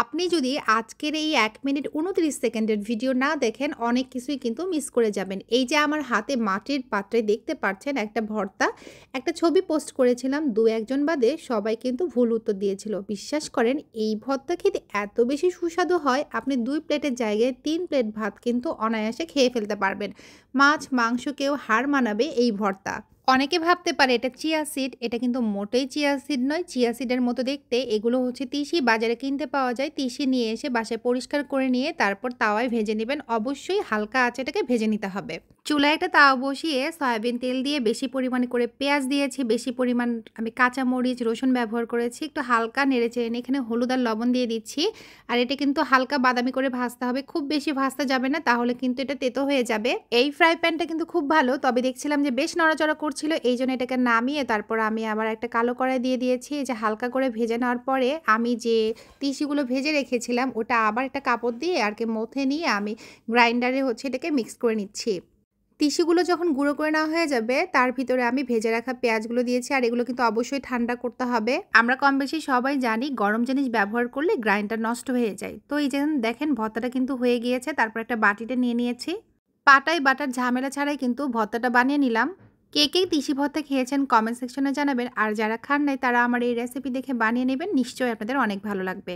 আপনি যদি আজকের এই ১ মিনিট ২৯ সেকেন্ডের ভিডিও না দেখেন, অনেক কিছুই কিন্তু মিস করে যাবেন। এই যে আমার হাতে মাটির পাত্রে দেখতে পাচ্ছেন একটা ভর্তা, একটা ছবি পোস্ট করেছিলাম ২-১ জন বাদে সবাই কিন্তু ভুল উত্তর দিয়েছিল। বিশ্বাস করেন এই ভর্তা খেতে এত বেশি সুস্বাদু হয়, আপনি ২ প্লেটের জায়গায় ৩ প্লেট ভাত কিন্তু অনায়াসে খেয়ে ফেলতে পারবেন। মাছ, মাংসকেও হার মানাবে এই ভর্তা। অনেকে ভাবতে পারে এটা চিয়া সিড, এটা কিন্তু মোটেই চিয়া সিড নয়। চিয়া সিডের মতো দেখতে। এগুলো হচ্ছে তিসি, বাজারে কিনতে পাওয়া যায়। তিসি নিয়ে এসে বাসায় পরিষ্কার করে নিয়ে তারপর তাওয়ায় ভেজে নিবেন। অবশ্যই হালকা আঁচে এটাকে ভেজে নিতে হবে। চুলায় একটা তাওয়া বসিয়ে সয়াবিন তেল দিয়ে বেশি পরিমাণে করে পেঁয়াজ দিয়েছি, বেশি পরিমাণ আমি কাঁচামরিচ, রসুন ব্যবহার করেছি। একটু হালকা নেড়েচেড়ে নিয়ে এখানে হলুদ আর লবণ দিয়ে দিচ্ছি। আর এটা কিন্তু হালকা বাদামি করে ভাজতে হবে, খুব বেশি ভাজতে যাবে না, তাহলে কিন্তু এটা তেতো হয়ে যাবে। এই ফ্রাই প্যানটা কিন্তু খুব ভালো, তবে দেখছিলাম যে বেশ নড়াচড়া করছিল, এই জন্য এটাকে নামিয়ে তারপর আমি আবার একটা কালো কড়াই দিয়ে দিয়েছি। এই যে হালকা করে ভেজে নেওয়ার পরে আমি যে তিসিগুলো ভেজে রেখেছিলাম ওটা আবার একটা কাপড় দিয়ে আর কি মথে নিয়ে আমি গ্রাইন্ডারে হচ্ছে এটাকে মিক্স করে নিচ্ছি। তিসিগুলো যখন গুঁড়ো করে নেওয়া হয়ে যাবে, তার ভিতরে আমি ভেজে রাখা পেঁয়াজগুলো দিয়েছি। আর এগুলো কিন্তু অবশ্যই ঠান্ডা করতে হবে। আমরা কম বেশি সবাই জানি গরম জিনিস ব্যবহার করলে গ্রাইন্ডার নষ্ট হয়ে যায়। তো এই যে দেখেন ভর্তাটা কিন্তু হয়ে গিয়েছে। তারপর একটা বাটিতে নিয়ে নিয়েছি। পাটায় বাটার ঝামেলা ছাড়াই কিন্তু ভর্তাটা বানিয়ে নিলাম। কে কে তিসি ভর্তা খেয়েছেন কমেন্ট সেকশনে জানাবেন। আর যারা খান নাই তারা আমার এই রেসিপি দেখে বানিয়ে নেবেন, নিশ্চয়ই আপনাদের অনেক ভালো লাগবে।